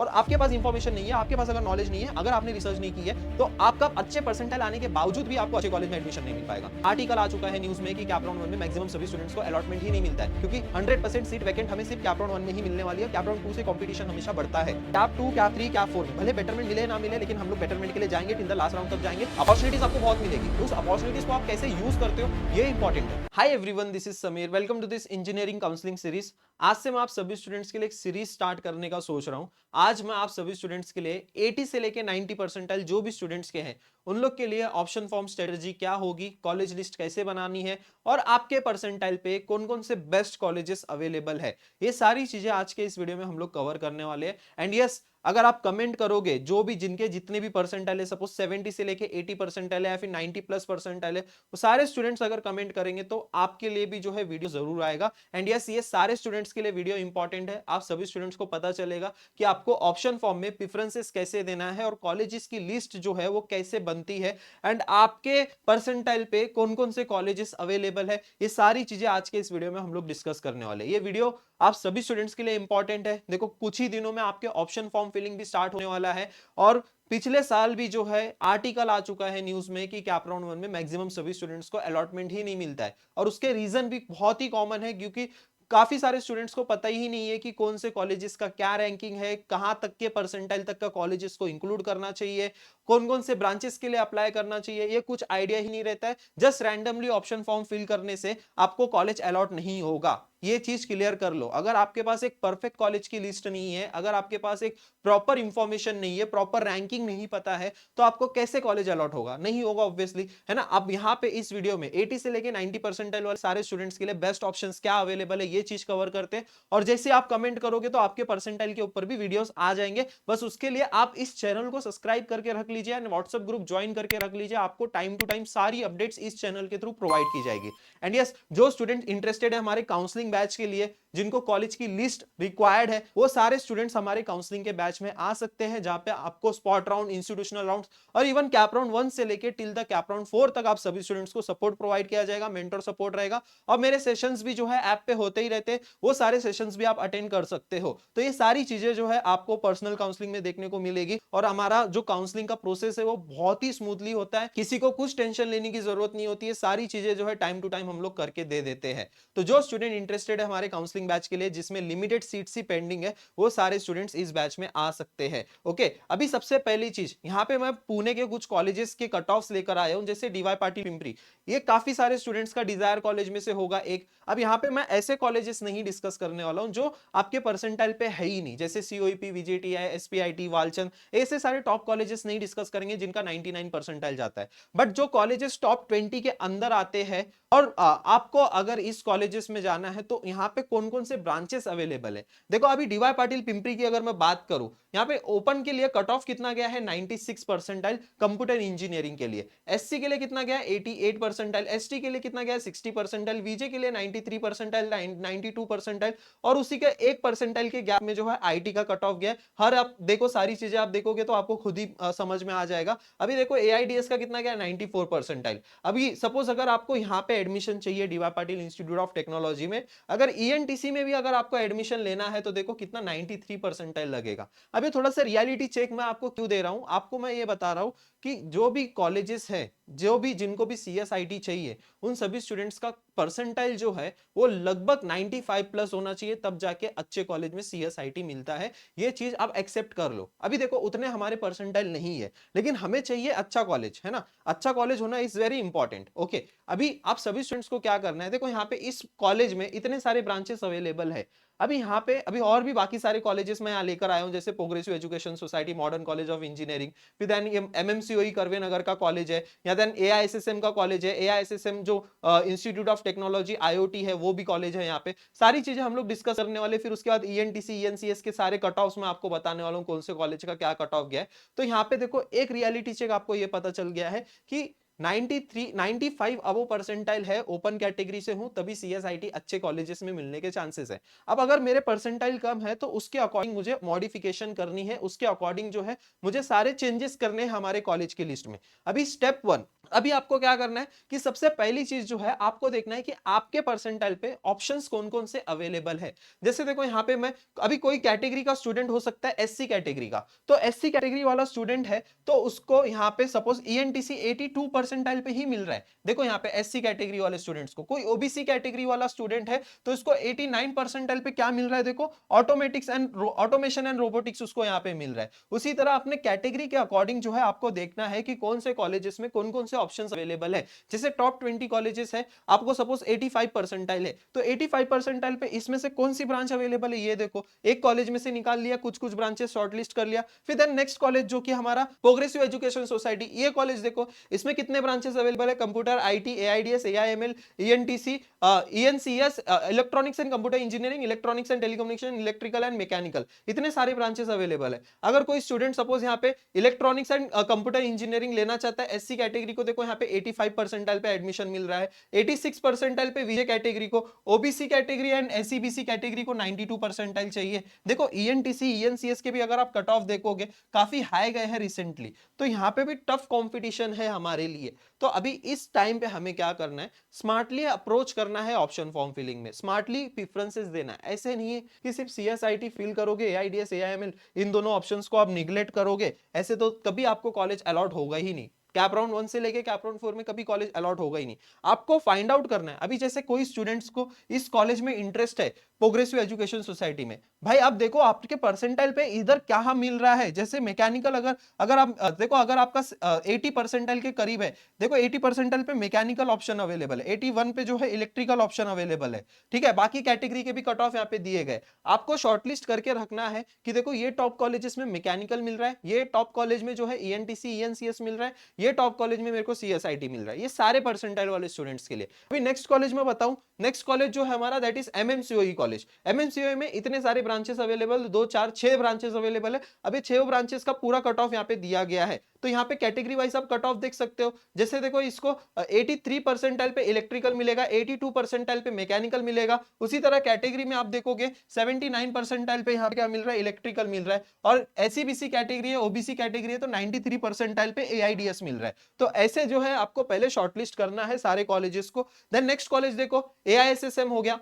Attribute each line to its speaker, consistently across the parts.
Speaker 1: और आपके पास इंफॉर्मेशन नहीं है, आपके पास अगर नॉलेज नहीं है, अगर आपने रिसर्च नहीं की है, तो आपका अच्छे परसेंटाइल आने के बावजूद भी आपको अच्छे कॉलेज में एडमिशन नहीं मिल पाएगा। आर्टिकल आ चुका है न्यूज में कि कैप राउंड 1 में मैक्सिमम सभी स्टूडेंट्स को अलॉटमेंट ही नहीं मिलता है, क्योंकि 100% सीट वैकेंट हमें सिर्फ कैप राउंड 1 में ही मिलने वाली है। कैप राउंड 2 से कंपटीशन हमेशा बढ़ता है। कैप 2, कैप 3, कैप 4 में भले बेटरमेंट मिले ना मिले, लेकिन हम लोग बेटरमेंट के लिए जाएंगे, टिल द लास्ट राउंड तक जाएंगे। अपॉर्चुनिटीज आपको बहुत मिलेगी, उस अपॉर्चुनिटीज को आप कैसे यूज करते हो ये इंपॉर्टेंट है। Hi everyone, this is Sameer, welcome to this engineering counselling series. आज से मैं आप सभी स्टूडेंट्स के लिए एक सीरीज स्टार्ट करने का सोच रहा हूं। आज मैं आप सभी स्टूडेंट्स के लिए 80 से लेके 90 परसेंटाइल जो भी स्टूडेंट्स के हैं उन लोग के लिए ऑप्शन फॉर्म स्ट्रेटजी क्या होगी, कॉलेज लिस्ट कैसे बनानी है और आपके परसेंटाइल पे कौन कौन से बेस्ट कॉलेजेस अवेलेबल है, ये सारी चीजें आज के इस वीडियो में हम लोग कवर करने वाले हैं। एंड यस, अगर आप कमेंट करोगे, जो भी जिनके जितने भी परसेंटाइल है, सपोज 70 से लेके 80 परसेंटाइल है या फिर 90 प्लस परसेंटाइल है, वो सारे स्टूडेंट्स अगर कमेंट करेंगे तो आपके लिए भी जो है वीडियो जरूर आएगा। एंड यस, ये सारे स्टूडेंट्स के लिए वीडियो इंपॉर्टेंट है। आप सभी स्टूडेंट्स को पता चलेगा कि आपको ऑप्शन फॉर्म में प्रेफरेंसेस कैसे देना है और कॉलेजेस की लिस्ट जो है वो कैसे बनती है, एंड आपके परसेंटाइल पे कौन कौन से कॉलेजेस अवेलेबल है, ये सारी चीजें आज के इस वीडियो में हम लोग डिस्कस करने वाले हैं। ये वीडियो आप सभी स्टूडेंट्स के लिए इंपॉर्टेंट है। देखो, कुछ ही दिनों में आपके ऑप्शन फॉर्म फिलिंग भी स्टार्ट होने वाला है और पिछले साल भी जो है आर्टिकल आ चुका है न्यूज में कि कैप राउंड 1 में मैक्सिमम सभी स्टूडेंट्स को अलॉटमेंट ही नहीं मिलता है। और उसके रीजन भी बहुत ही कॉमन है, क्योंकि काफी सारे स्टूडेंट्स को पता ही नहीं है कि कौन से कॉलेजेस का क्या रैंकिंग है, कहां तक के परसेंटाइल तक का कॉलेजेस को इंक्लूड करना चाहिए, कौन कौन से ब्रांचेस के लिए अप्लाई करना चाहिए, ये कुछ आइडिया ही नहीं रहता है। Just randomly option form fill करने से आपको कॉलेज अलॉट नहीं होगा, ये चीज क्लियर कर लो। अगर आपके पास एक परफेक्ट कॉलेज की लिस्ट नहीं है, अगर आपके पास एक प्रॉपर इंफॉर्मेशन नहीं है, प्रॉपर रैंकिंग नहीं पता है, तो आपको कैसे कॉलेज अलॉट होगा? नहीं होगा ऑब्वियसली, है ना। अब यहाँ पे इस वीडियो में 80 से लेके 90 परसेंटाइल वाले सारे स्टूडेंट्स के लिए बेस्ट ऑप्शंस क्या अवेलेबल है, ये चीज कवर करते हैं। और जैसे आप कमेंट करोगे तो आपके परसेंटाइल के ऊपर भी वीडियोस आ जाएंगे। बस उसके लिए आप इस चैनल को सब्सक्राइब करके रख लीजिए एंड व्हाट्सएप ग्रुप ज्वाइन करके रख लीजिए। आपको टाइम टू टाइम सारी अपडेट्स इस चैनल के थ्रू प्रोवाइड की जाएगी। एंड यस, जो स्टूडेंट इंटरेस्टेड है हमारे काउंसलिंग बैच के लिए, जिनको कॉलेज की लिस्ट रिक्वायर्ड है, वो सारे स्टूडेंट्स हमारे काउंसलिंग के बैच में आ सकते हैं, जहां पे आपको स्पॉट राउंड, इंस्टीट्यूशनल राउंड और इवन कैप राउंड 1 से लेके टिल द कैप राउंड 4 तक आप सभी स्टूडेंट्स को सपोर्ट प्रोवाइड किया जाएगा, मेंटर सपोर्ट रहेगा। और मेरे सेशंस भी जो है ऐप पे होते ही रहते हैं, वो सारे सेशंस भी आप अटेंड कर सकते हो। तो ये सारी चीजें जो है आपको पर्सनल काउंसलिंग में देखने को मिलेगी। और हमारा जो काउंसलिंग का प्रोसेस है वो बहुत ही स्मूथली होता है, किसी को कुछ टेंशन लेने की जरूरत नहीं होती है, सारी चीजें जो है टाइम टू टाइम हम लोग करके दे देते हैं। तो जो स्टूडेंट इंटरेस्टेड है हमारे काउंसलिंग बैच के लिए, जिसमें लिमिटेड सीट्स ही पेंडिंग है, वो सारे स्टूडेंट्स इस बैच में आ सकते हैं। ओके, अभी सबसे पहली चीज, यहाँ पे मैं पुणे के कुछ कॉलेजेस के कट ऑफ्स लेकर आया हूं, जैसे डीवाई पाटिल पिंपरी। ये काफी सारे स्टूडेंट्स का डिजायर कॉलेज में से होगा एक। अब यहाँ पे मैं ऐसे कॉलेजेस नहीं डिस्कस करने वाला हूं जो आपके परसेंटाइल पे है ही नहीं, जैसे सीओईपी, वीजेटीआई, एसपीआईटी, वालचंद, ऐसे सारे टॉप कॉलेजेस नहीं डिस्कस करेंगे जिनका 99 परसेंटाइल जाता है। बट जो कॉलेजेस टॉप 20 के अंदर आते हैं और आपको अगर इस कॉलेजेस में जाना है, तो यहाँ पे कौन कौन से ब्रांचेस अवेलेबल है। देखो, अभी डीवाई पाटिल पिंपरी की अगर मैं बात करूं, यहाँ पे ओपन के लिए कट ऑफ कितना गया है, 96 परसेंटाइल कंप्यूटर इंजीनियरिंग के लिए। एससी के लिए कितना गया है, 88 परसेंटाइल। एसटी के लिए कितना गया है, 60 परसेंटाइल। वीजे के लिए 93 परसेंटाइल, 92 परसेंटाइल। और उसी के 1 परसेंटाइल के गैप में जो है आईटी का कट ऑफ गया है। हर आप देखो, सारी चीजें आप देखोगे तो आपको खुद ही समझ में आ जाएगा। अभी देखो, एआईडीएस का कितना गया, 94 परसेंटाइल। अभी सपोज अगर आपको यहाँ पे एडमिशन चाहिए DY Patil institute of technology में, अगर ईएनटीसी में भी अगर आपको एडमिशन लेना है, तो देखो कितना 93 परसेंटाइल लगेगा। अभी थोड़ा सा रियलिटी चेक मैं आपको क्यों दे रहा हूं, आपको मैं ये बता रहा हूं कि जो भी कॉलेजेस है, जो भी जिनको भी सीएसआईटी चाहिए, उन सभी स्टूडेंट्स का परसेंटाइल जो है वो लगभग 95 प्लस होना चाहिए, तब जाके अच्छे कॉलेज में सीएसआईटी मिलता है। ये चीज आप एक्सेप्ट कर लो। अभी देखो, उतने हमारे परसेंटाइल नहीं है, लेकिन हमें चाहिए अच्छा कॉलेज, है ना। अच्छा कॉलेज होना इज वेरी इंपॉर्टेंट। ओके, अभी आप सभी स्टूडेंट्स को क्या करना है, देखो यहाँ पे इस कॉलेज में इतने सारे ब्रांचेस अवेलेबल है। अभी यहाँ पे अभी और भी बाकी सारे कॉलेजेस मैं यहाँ लेकर आया हूँ, जैसे progressive education society, modern college of engineering, फिर देन एमएमसीओई करवे नगर का कॉलेज है, या देन एआईएसएसएम का कॉलेज है। एआईएसएसएम जो इंस्टीट्यूट ऑफ टेक्नोलॉजी आईओटी है, वो भी कॉलेज है। यहाँ पे सारी चीजें हम लोग डिस्कस करने वाले। फिर उसके बाद ईएनटीसी, ईएनसीएस के सारे कट ऑफ्स मैं आपको बताने वाला हूँ, कौन से कॉलेज का क्या कट ऑफ गया है। तो यहाँ पे देखो, एक रियलिटी चेक आपको ये पता चल गया है कि 93 95 अबो परसेंटाइल है, ओपन कैटेगरी से हूं, तभी सीएसआईटी अच्छे कॉलेजेस में मिलने के चांसेस है। अब अगर मेरे परसेंटाइल कम है तो उसके अकॉर्डिंग मुझे मॉडिफिकेशन करनी है, उसके अकॉर्डिंग जो है मुझे सारे चेंजेस करने हैं हमारे कॉलेज की लिस्ट में। अभी स्टेप 1, अभी आपको क्या करना है कि सबसे पहली चीज जो है आपको देखना है कि आपके परसेंटाइल पे ऑप्शंस कौन कौन से अवेलेबल है। जैसे देखो यहाँ पे मैं, अभी कोई कैटेगरी का स्टूडेंट हो सकता है एससी कैटेगरी का, तो एससी कैटेगरी वाला स्टूडेंट है तो उसको यहाँ पे सपोज ईएनटीसी 82 परसेंटाइल पे ही मिल रहा है। देखो यहाँ पे एससी कैटेगरी वाले स्टूडेंट्स को, कोई ओबीसी कैटेगरी वाला स्टूडेंट है तो इसको 89 परसेंटाइल पे क्या मिल रहा है, देखो automatics and automation and robotics उसको यहाँ पे मिल रहा है। उसी तरह अपने कैटेगरी के अकॉर्डिंग जो है आपको देखना है कि कौन से कॉलेजेस में कौन कौन से ऑप्शन अवेलेबल है। जैसे टॉप 20 कॉलेजेस है, आपको सपोज 85 परसेंटाइल है, तो 85 परसेंटाइल पे इसमें से कौन सी ब्रांच अवेलेबल है, ये देखो एक कॉलेज में से निकाल लिया, कुछ कुछ ब्रांचेस शॉर्टलिस्ट कर लिया। फिर देन नेक्स्ट कॉलेज जो कि हमारा प्रोग्रेसिव एजुकेशन सोसाइटी, ये कॉलेज देखो इसमें कितने ब्रांचेस अवेलेबल है, computer, IT, AIDS, AIML, ENTC, ENCS, electronics and computer engineering, electronics and telecommunication, electrical and mechanical, इतने सारे ब्रांचेस अवेलेबल है। अगर कोई स्टूडेंट सपोज यहाँ पे इलेक्ट्रॉनिक्स एंड कंप्यूटर इंजीनियरिंग लेना चाहता है एससी कैटेगरी को, देखो यहाँ पे 85 परसेंटाइल पे एडमिशन मिल रहा है, 86 परसेंटाइल पे विजय कैटेगरी को, OBC category and SCBC category को 92 परसेंटाइल चाहिए। देखो ईएनटीसी ईएनसीएस के भी अगर आप कट ऑफ देखोगे काफी हाई गए हैं रिसेंटली, तो यहाँ पे भी टफ कंपटीशन है हमारे लिए। तो अभी इस टाइम पे हमें क्या करना है, स्मार्टली अप्रोच करना है ऑप्शन फॉर्म फिलिंग में, स्मार्टली प्रेफरेंसेस देना है। ऐसे नहीं है कि सिर्फ सीएसआईटी फिल करोगे, एआईडीएस एआईएमएल इन दोनों ऑप्शंस को आप निगलेक्ट करोगे, ऐसे तो कभी आपको कॉलेज अलॉट होगा ही नहीं। कैप राउंड 1 से लेके कैप राउंड 4 में कभी कॉलेज अलॉट होगा ही नहीं। आपको फाइंड आउट करना है। अभी जैसे कोई स्टूडेंट्स को इस कॉलेज में इंटरेस्ट है प्रोग्रेसिव एजुकेशन सोसाइटी में, भाई आप देखो आपके परसेंटाइल पे इधर क्या मिल रहा है। जैसे मैकेनिकल, अगर अगर आप देखो अगर आपका 80 परसेंटाइल के करीब है, देखो 80 परसेंटाइल पे मैकेनिकल ऑप्शन अवेलेबल है, 81 पे जो है इलेक्ट्रिकल ऑप्शन अवेलेबल है, ठीक है। बाकी कैटेगरी के भी कट ऑफ यहाँ पे दिए गए। आपको शॉर्टलिस्ट करके रखना है कि देखो ये टॉप कॉलेजेस में मैकेनिकल मिल रहा है, ये टॉप कॉलेज में जो है ईएनटीसी ईएनसीएस मिल रहा है, ये टॉप कॉलेज में मेरे को सीएसआईटी मिल रहा है। ये सारे परसेंटाइल वाले स्टूडेंट्स के लिए। अभी नेक्स्ट कॉलेज में बताऊं, नेक्स्ट कॉलेज जो है हमारा दैट इज एमएमसीओई कॉलेज। एमएमसीओई में इतने सारे ब्रांचेस अवेलेबल, 2 4 6 ब्रांचेस अवेलेबल है। अभी 6 ब्रांचेस का पूरा कट ऑफ यहाँ पे दिया गया है, तो यहाँ पे कैटेगरी वाइज आप कट ऑफ देख सकते हो। जैसे देखो इसको 83 परसेंटाइल पे इलेक्ट्रिकल मिलेगा, 82 परसेंटाइल पे मैकेनिकल मिलेगा। उसी तरह कैटेगरी में आप देखोगे 79 परसेंटाइल पे यहाँ पे क्या मिल रहा है, इलेक्ट्रिकल मिल रहा है। और एससीबीसी कैटेगरी है, ओबीसी कैटेगरी है तो 93 परसेंटाइल पे एआईडीएस मिल रहा है। तो ऐसे जो है आपको पहले शॉर्टलिस्ट करना है सारे कॉलेजेस को। देन नेक्स्ट कॉलेज देखो एआईएसएसएम हो गया,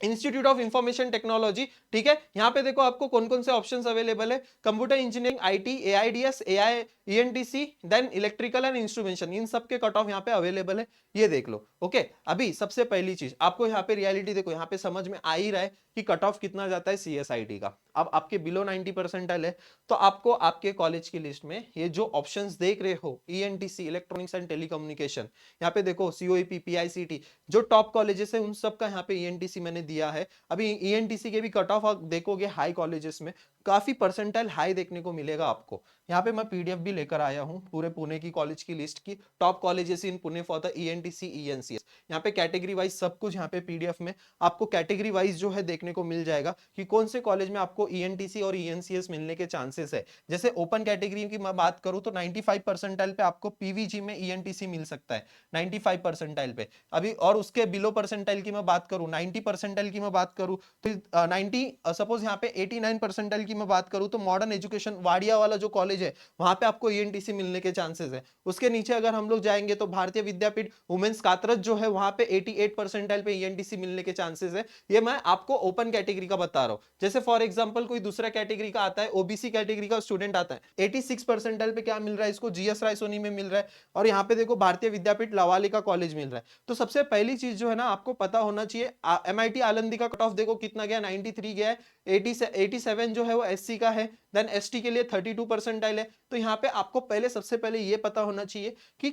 Speaker 1: इंस्टीट्यूट ऑफ इंफॉर्मेशन टेक्नोलॉजी, ठीक है। यहाँ पे देखो आपको कौन कौन से ऑप्शंस अवेलेबल है, computer engineering, IT, AIDS, AI, ENTC, then electrical and instrumentation, इन सब के कट ऑफ यहाँ पे अवेलेबल है, ये देख लो। ओके, अभी सबसे पहली चीज आपको यहाँ पे रियलिटी देखो, यहाँ पे समझ में आ ही रहा है कि कट ऑफ कितना जाता है सीएसआईटी का। अब आपके बिलो 90 परसेंटाइल है तो आपको आपके कॉलेज की लिस्ट में ये जो ऑप्शंस देख रहे हो, ईएनटीसी इलेक्ट्रॉनिक्स एंड टेलीकम्युनिकेशन, यहाँ पे देखो सीओईपी, पीआईसीटी, जो टॉप कॉलेजेस है उन सब का यहाँ पे ईएनटीसी मैंने दिया है। अभी ईएनटीसी के भी कट ऑफ देखोगे हाई कॉलेजेस में काफी परसेंटाइल हाई देखने को मिलेगा आपको। यहाँ पे मैं पीडीएफ भी लेकर आया हूँ पूरे पुणे की कॉलेज की लिस्ट की, top colleges in Pune for the ENTC ENCS. यहाँ पे कैटेगरी वाइज सब कुछ यहाँ पे पीडीएफ में आपको कैटेगरी वाइज जो है देखने को मिल जाएगा कि कौन से कॉलेज में आपको ईएनटीसी और ईएनसीएस मिलने के चांसेस है। जैसे ओपन कैटेगरी की मैं बात करूँ तो 95 परसेंटाइल पे आपको पीवीजी में ईएनटीसी मिल सकता है, 95 परसेंटाइल पे। अभी और उसके बिलो परसेंटाइल की मैं बात करूँ, 90 परसेंटाइल की मैं बात करूँ तो 90 सपोज यहाँ पे 89 परसेंटाइल की मैं बात करूँ तो मॉडर्न एजुकेशन वाडिया वाला जो कॉलेज है वहां पे आपको ईएनटीसी मिलने के चांसेस है। उसके नीचे अगर हम लोग जाएंगे तो भारतीय विद्यापीठ वुमेन्स कातरज जो है वहां पे 88 परसेंटाइल पे ईएनटीसी मिलने के चांसेस है। ये मैं आपको ओपन कैटेगरी का बता रहा हूँ। जैसे फॉर एग्जांपल कोई दूसरा कैटेगरी का आता है, ओबीसी कैटेगरी का स्टूडेंट आता है, 86 परसेंटाइल पे क्या मिल रहा है इसको, जीएस राय सोनी में मिल रहा है। और यहाँ पे देखो भारतीय विद्यापीठ लवाली का कॉलेज मिल रहा है। तो सबसे पहली चीज जो है ना आपको पता होना चाहिए, एमआईटी आलंदी का कट ऑफ देखो कितना गया, 93 गया है, 87 जो है वो एससी का है, देन एसटी के लिए 32 परसेंटाइल है। तो यहाँ पे आपको पहले सबसे पहले ये पता होना चाहिए कि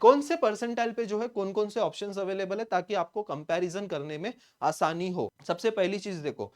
Speaker 1: कौन से परसेंटाइल पे जो है कौन कौन से ऑप्शंस अवेलेबल है, ताकि आपको कंपैरिजन करने में आसानी हो। सबसे पहली चीज देखो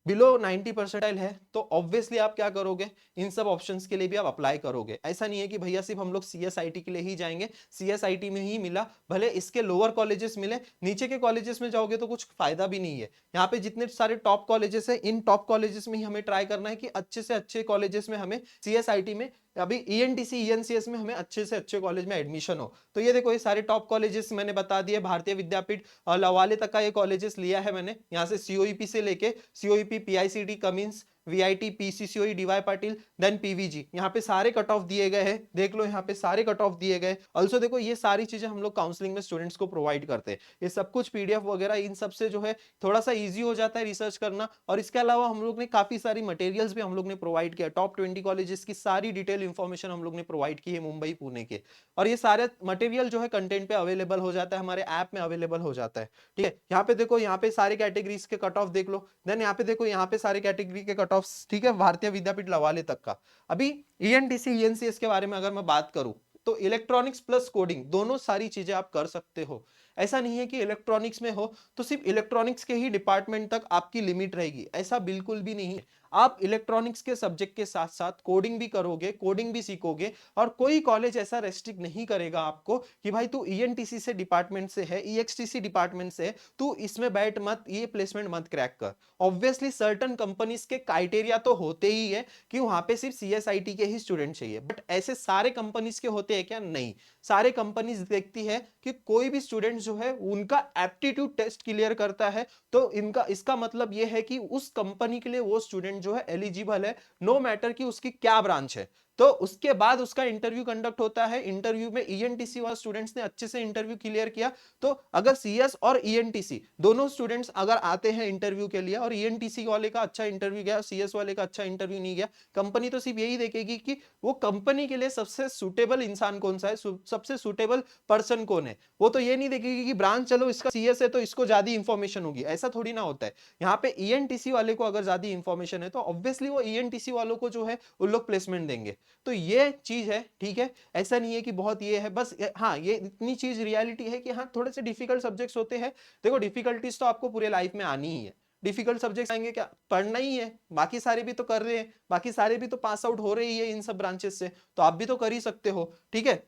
Speaker 1: बिलो 90 परसेंटाइल है तो ऑब्वियसली आप क्या करोगे, इन सब ऑप्शंस के लिए भी आप अप्लाई करोगे। ऐसा नहीं है कि भैया सिर्फ हम लोग सीएसआईटी के लिए ही जाएंगे, सीएसआईटी में ही मिला भले इसके लोअर कॉलेजेस मिले, नीचे के कॉलेजेस में जाओगे तो कुछ फायदा भी नहीं है। यहाँ पे जितने सारे टॉप कॉलेजेस है इन टॉप कॉलेजेस में ही हमें ट्राई करना है कि अच्छे से अच्छे कॉलेजेस में हमें सीएसआईटी में अभी ईएनटीसी ईएनसीएस में हमें अच्छे से अच्छे कॉलेज में एडमिशन हो, तो ये देखो ये सारे टॉप कॉलेजेस मैंने बता दिए, भारतीय विद्यापीठ लवाले तक का ये कॉलेजेस लिया है मैंने, यहाँ से सीओईपी से लेके COEP, PICT, Cummins, VIT, PCCOE, DY Patil, then PVG, यहाँ पे सारे कट ऑफ दिए गए हैं, देख लो यहाँ पे सारे कट ऑफ दिए गए। ऑल्सो देखो ये सारी चीजें हम लोग काउंसलिंग में स्टूडेंट्स को प्रोवाइड करते हैं, ये सब कुछ पीडीएफ वगैरह इन सब से जो है थोड़ा सा इजी हो जाता है रिसर्च करना। और इसके अलावा हम लोग ने काफी सारी मटेरियल्स भी हम लोग ने प्रोवाइड किया, टॉप 20 कॉलेजेस की सारी डिटेल इंफॉर्मेशन हम लोग ने प्रोवाइड की है मुंबई पुणे के, और ये सारे मटेरियल जो है कंटेंट पे अवेलेबल हो जाता है, हमारे ऐप में अवेलेबल हो जाता है। ठीक है, यहाँ पे देखो यहाँ पे सारे कैटेगरीज के कट ऑफ देख लो, देन यहाँ पे देखो यहाँ पे सारे कैटेगरी के कट ऑफ, ठीक है, भारतीय विद्यापीठ लवाले तक का। अभी ईएनटीसी ईएनसीएस के बारे में अगर मैं बात करूं तो इलेक्ट्रॉनिक्स प्लस कोडिंग दोनों सारी चीजें आप कर सकते हो। ऐसा नहीं है कि इलेक्ट्रॉनिक्स में हो तो सिर्फ इलेक्ट्रॉनिक्स के ही डिपार्टमेंट तक आपकी लिमिट रहेगी, ऐसा बिल्कुल भी नहीं है। आप इलेक्ट्रॉनिक्स के सब्जेक्ट के साथ साथ कोडिंग भी करोगे, कोडिंग भी सीखोगे, और कोई कॉलेज ऐसा रेस्ट्रिक्ट नहीं करेगा आपको कि भाई तू ईएनटीसी से डिपार्टमेंट से है, ईएक्सटीसी डिपार्टमेंट से है, तू इसमें बैठ मत, ये प्लेसमेंट मत क्रैक कर। ऑब्वियसली सर्टन कंपनीज के क्राइटेरिया तो होते ही है कि वहां पे सिर्फ सीएसआईटी के ही स्टूडेंट चाहिए, बट ऐसे सारे कंपनीज के होते हैं क्या? नहीं, सारे कंपनीज देखती है कि कोई भी स्टूडेंट जो है उनका एप्टीट्यूड टेस्ट क्लियर करता है, तो इनका इसका मतलब यह है कि उस कंपनी के लिए वो स्टूडेंट जो है एलिजिबल है, नो मैटर कि उसकी क्या ब्रांच है। तो उसके बाद उसका इंटरव्यू कंडक्ट होता है, इंटरव्यू में ईएनटीसी वाले स्टूडेंट्स ने अच्छे से इंटरव्यू क्लियर किया, तो अगर सीएस और ईएनटीसी दोनों स्टूडेंट्स अगर आते हैं इंटरव्यू के लिए और ईएनटीसी वाले का अच्छा इंटरव्यू गया, सीएस वाले का अच्छा इंटरव्यू नहीं गया, कंपनी तो सिर्फ यही देखेगी कि वो कंपनी के लिए सबसे सुटेबल इंसान कौन सा है, सबसे सुटेबल पर्सन कौन है। वो तो ये नहीं देखेगी कि ब्रांच चलो इसका सीएस है तो इसको ज्यादा इंफॉर्मेशन होगी, ऐसा थोड़ी ना होता है। यहाँ पे ईएनटीसी वाले को अगर ज्यादा इंफॉर्मेशन है तो ऑब्वियसली वो ईएनटीसी वालों को जो है उन लोग प्लेसमेंट देंगे। तो ये चीज है, ठीक है, ऐसा नहीं है कि बहुत ये है बस, हाँ ये इतनी चीज रियलिटी है कि हाँ थोड़े से डिफिकल्ट सब्जेक्ट्स होते हैं। देखो डिफिकल्टीज तो आपको पूरे लाइफ में आनी ही है, डिफिकल्ट सब्जेक्ट्स आएंगे क्या, पढ़ना ही है, बाकी सारे भी तो कर रहे हैं, बाकी सारे भी तो पास आउट हो रही है इन सब ब्रांचेस से, तो आप भी तो कर ही सकते हो। ठीक है,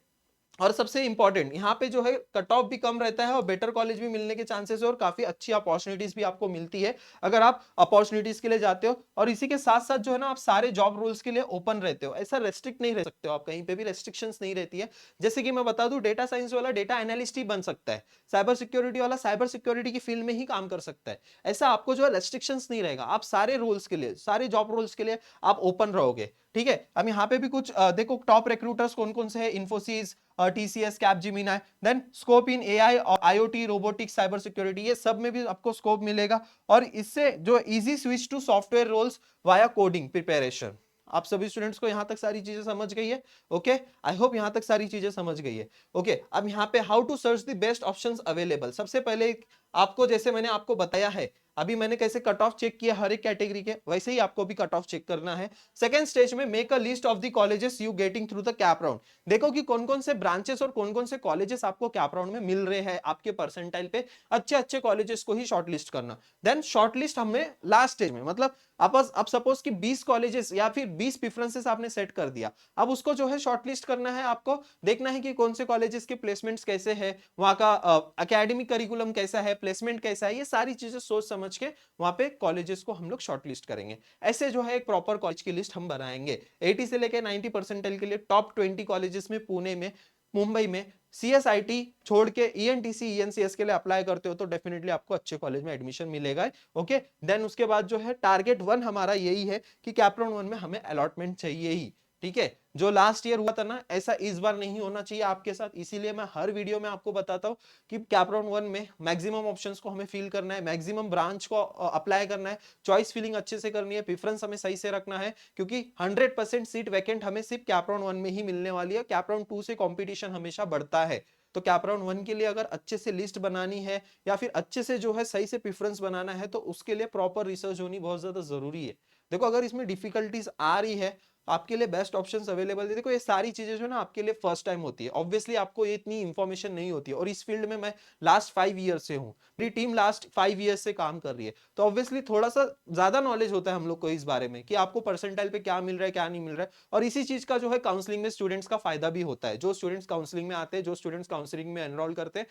Speaker 1: और सबसे इंपॉर्टेंट यहाँ पे जो है कट ऑफ भी कम रहता है और बेटर कॉलेज भी मिलने के चांसेस है और काफी अच्छी अपॉर्चुनिटीज भी आपको मिलती है अगर आप अपॉर्चुनिटीज के लिए जाते हो। और इसी के साथ साथ जो है ना आप सारे जॉब रोल्स के लिए ओपन रहते हो, ऐसा रेस्ट्रिक्ट नहीं रह सकते हो आप, कहीं पे भी रेस्ट्रिक्शंस नहीं रहती है। जैसे कि मैं बता दूं डेटा साइंस वाला डेटा एनालिस्ट ही बन सकता है, साइबर सिक्योरिटी वाला साइबर सिक्योरिटी की फील्ड में ही काम कर सकता है, ऐसा आपको जो है रेस्ट्रिक्शंस नहीं रहेगा, आप सारे रोल्स के लिए, सारे जॉब रोल्स के लिए आप ओपन रहोगे। ठीक है, अब यहाँ पे भी कुछ देखो टॉप रिक्रूटर्स कौन कौन से हैं, Infosys, TCS, Capgemini, then scope in AI और आईओटी, रोबोटिक्स, साइबर सिक्योरिटी, ये सब में भी आपको स्कोप मिलेगा। और इससे जो easy switch to software roles via coding preparation. आप सभी स्टूडेंट्स को यहां तक सारी चीजें समझ गई है? ओके, आई होप यहां तक सारी चीजें समझ गई है। ओके, अब यहाँ पे how to search the best options available. सबसे पहले आपको, जैसे मैंने आपको बताया है अभी, मैंने कैसे कट ऑफ चेक किया हर एक कैटेगरी के, वैसे ही आपको भी कट ऑफ चेक करना है। सेकंड स्टेज में make a list of the colleges you getting through the cap round. देखो कि कौन कौन से ब्रांचेस और कौन कौन से कॉलेजेस आपको कैप राउंड में मिल रहे हैं आपके परसेंटाइल पे, अच्छे अच्छे कॉलेजेस को ही शॉर्टलिस्ट करना। देन शॉर्टलिस्ट हमें लास्ट स्टेज में, मतलब अब सपोज कि 20 कॉलेजेस या फिर 20 प्रेफरेंसेस आपने सेट कर दिया, अब उसको जो है शॉर्टलिस्ट करना है, आपको देखना है कि कौन से कॉलेजेस के प्लेसमेंट्स कैसे है, वहां का एकेडमिक करिकुलम कैसा है, प्लेसमेंट कैसा है, ये सारी चीजें सोच समझ के वहां पे कॉलेजेस को हम लोग शॉर्टलिस्ट करेंगे। ऐसे जो है एक प्रॉपर कॉलेज की लिस्ट हम बनाएंगे 80 से लेकर 90 परसेंटाइल के लिए टॉप 20 कॉलेजेस में, पुणे में, मुंबई में। सीएसआईटी छोड़ के ईएनटीसी ईएनसीएस के लिए अप्लाई करते हो तो डेफिनेटली आपको अच्छे कॉलेज में एडमिशन मिलेगा। ओके, देन उसके बाद जो है टारगेट 1 हमारा यही है कि कैप राउंड 1 में हमें अलॉटमेंट चाहिए ही। ठीक है, जो लास्ट ईयर हुआ था ना, ऐसा इस बार नहीं होना चाहिए आपके साथ, इसीलिए मैं हर वीडियो में आपको बताता हूं कि कैप राउंड 1 में मैक्सिमम ऑप्शंस को हमें फिल करना है, मैक्सिमम ब्रांच को अप्लाई करना है, चॉइस फिलिंग अच्छे से करनी है, प्रेफरेंस हमें सही से रखना है, क्योंकि 100% सीट वैकेंट हमें सिर्फ कैप राउंड 1 में ही मिलने वाली है। कैप राउंड 2 से कंपटीशन हमेशा बढ़ता है, तो कैप राउंड 1 के लिए अगर अच्छे से लिस्ट बनानी है या फिर अच्छे से जो है सही से प्रेफरेंस बनाना है तो उसके लिए प्रॉपर रिसर्च होनी बहुत ज्यादा जरूरी है। देखो अगर इसमें डिफिकल्टीज आ रही है, आपके लिए बेस्ट ऑप्शंस अवेलेबल है। देखो ये सारी चीजें जो है ना आपके लिए फर्स्ट टाइम होती है, ऑब्वियसली आपको ये इतनी इंफॉर्मेशन नहीं होती है, और इस फील्ड में मैं लास्ट 5 ईयर से हूँ, मेरी टीम लास्ट 5 ईयर से काम कर रही है, तो ऑब्वियसली थोड़ा सा ज्यादा नॉलेज होता है हम लोग को इस बारे में कि आपको परसेंटाइल पे क्या मिल रहा है क्या नहीं मिल रहा है। और इसी चीज का जो है काउंसलिंग में स्टूडेंट्स का फायदा भी होता है, जो स्टूडेंट्स काउंसलिंग में आते हैं, जो स्टूडेंट्स काउंसलिंग में एनरोल करते हैं,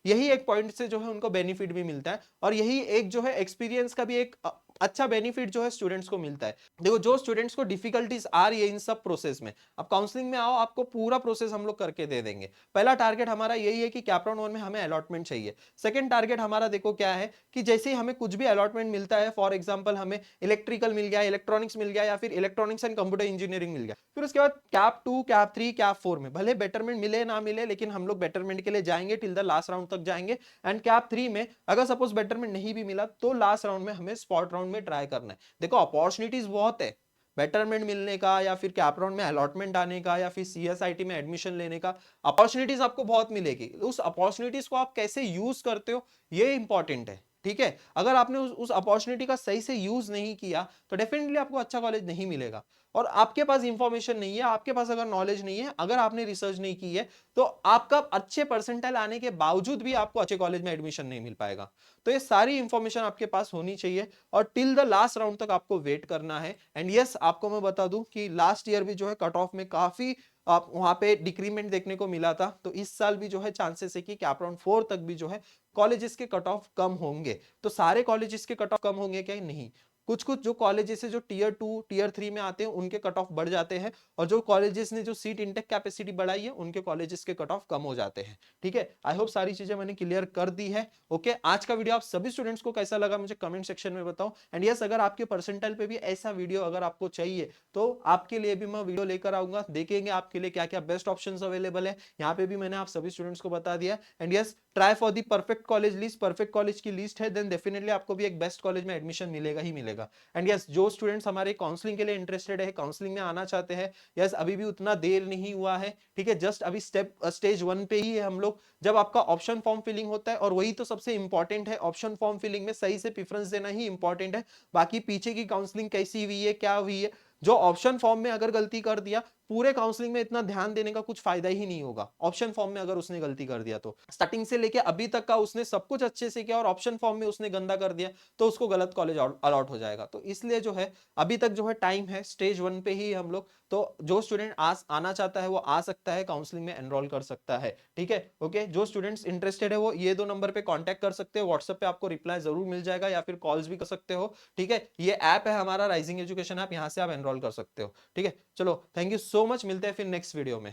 Speaker 1: यही एक पॉइंट से जो है उनको बेनिफिट भी मिलता है, और यही एक जो है एक्सपीरियंस का भी एक अच्छा बेनिफिट जो है स्टूडेंट्स को मिलता है। देखो जो स्टूडेंट्स को डिफिकल्टीज आ रही है इन सब प्रोसेस में, अब काउंसलिंग में आओ, आपको पूरा प्रोसेस हम लोग करके दे देंगे। पहला टारगेट हमारा यही है कि कैपराउंड 1 में हमें अलॉटमेंट चाहिए। सेकंड टारगेट हमारा देखो क्या है कि जैसे ही हमें कुछ भी अलॉटमेंट मिलता है, फॉर एग्जांपल हमें इलेक्ट्रिकल मिल गया, इलेक्ट्रॉनिक्स मिल गया, या फिर इलेक्ट्रॉनिक्स एंड कंप्यूटर इंजीनियरिंग मिल गया, फिर उसके बाद कैप 2, कैप 3, कैप 4 में भले बेटरमेंट मिले ना मिले, लेकिन हम लोग बेटरमेंट के लिए जाएंगे, टिल द लास्ट राउंड तक जाएंगे। एंड कैप 3 में अगर सपोज बेटरमेंट नहीं भी मिला तो लास्ट राउंड में हमें स्पॉट राउंड में ट्राई करना है। देखो अपॉर्चुनिटीज बहुत है बेटरमेंट मिलने का, या फिर कैपराउंड में अलॉटमेंट आने का, या फिर सीएसआईटी में एडमिशन लेने का। अपॉर्चुनिटीज आपको बहुत मिलेगी, उस अपॉर्चुनिटीज को आप कैसे यूज करते हो ये इंपॉर्टेंट है। ठीक है, अगर आपने उस अपॉर्चुनिटी का सही से यूज नहीं किया तो डेफिनेटली आपको अच्छा कॉलेज नहीं मिलेगा। और आपके पास इंफॉर्मेशन नहीं है, आपके पास अगर नॉलेज नहीं है, अगर आपने रिसर्च नहीं की है, तो आपका अच्छे परसेंटाइल आने के बावजूद भी आपको अच्छे कॉलेज में एडमिशन नहीं मिल पाएगा। तो ये सारी इंफॉर्मेशन आपके पास होनी चाहिए, और टिल द लास्ट राउंड तक आपको वेट करना है। एंड यस, आपको मैं बता दूं कि लास्ट ईयर भी जो है कट ऑफ में काफी आप वहां पे डिक्रीमेंट देखने को मिला था, तो इस साल भी जो है चांसेस है कि कैप राउंड 4 तक भी जो है कॉलेजेस के कट ऑफ कम होंगे। तो सारे कॉलेजेस के कट ऑफ कम होंगे क्या? नहीं, कुछ कुछ जो कॉलेजेस है जो टीयर 2 टीयर 3 में आते हैं उनके कट ऑफ बढ़ जाते हैं, और जो कॉलेजेस ने जो सीट इंटेक कैपेसिटी बढ़ाई है उनके कॉलेजेस के कट ऑफ कम हो जाते हैं। ठीक है, आई होप सारी चीजें मैंने क्लियर कर दी है। ओके, आज का वीडियो आप सभी स्टूडेंट्स को कैसा लगा मुझे कमेंट सेक्शन में बताओ। एंड यस, अगर आपके परसेंटाइल पे भी ऐसा वीडियो अगर आपको चाहिए तो आपके लिए भी मैं वीडियो लेकर आऊंगा, देखेंगे आपके लिए क्या क्या बेस्ट ऑप्शन अवेलेबल है। यहाँ पे भी मैंने आप सभी स्टूडेंट्स को बता दिया। And yes, try for the perfect college list, perfect college की लिस्ट है, देन डेफिनेटली आपको भी एक बेस्ट कॉलेज में एडमिशन मिलेगा ही मिलेगा। एंड यस, जो स्टूडेंट्स हमारे काउंसलिंग के लिए इंटरेस्टेड है, काउंसलिंग में आना चाहते हैं, यस अभी भी उतना देर नहीं हुआ है। ठीक है, जस्ट अभी स्टेज 1 पे ही है हम लोग, जब आपका ऑप्शन फॉर्म फिलिंग होता है, और वही तो सबसे इंपॉर्टेंट है, ऑप्शन फॉर्म फिलिंग में सही से प्रेफरेंस देना ही इंपॉर्टेंट है। बाकी पीछे की काउंसलिंग कैसी हुई है, क्या हुई है, जो ऑप्शन फॉर्म में अगर गलती कर दिया, पूरे काउंसलिंग में इतना ध्यान देने का कुछ फायदा ही नहीं होगा। ऑप्शन फॉर्म में अगर उसने गलती कर दिया तो स्टार्टिंग से लेके अभी तक का उसने सब कुछ अच्छे से किया, और ऑप्शन फॉर्म में उसने गंदा कर दिया तो उसको गलत कॉलेज अलॉट हो जाएगा। तो इसलिए जो है अभी तक जो है टाइम है, स्टेज 1 पे ही हम लोग, तो जो स्टूडेंट आना चाहता है वो आ सकता है, काउंसलिंग में एनरोल कर सकता है। ठीक है, ओके, जो स्टूडेंट्स इंटरेस्टेड है वो ये 2 नंबर पे कांटेक्ट कर सकते हो, व्हाट्सएप पे आपको रिप्लाई जरूर मिल जाएगा, या फिर कॉल्स भी कर सकते हो। ठीक है, ये ऐप है हमारा राइजिंग एजुकेशन ऐप, यहाँ से आप एनरोल कर सकते हो। ठीक है, चलो थैंक यू सो मच, मिलते हैं फिर नेक्स्ट वीडियो में।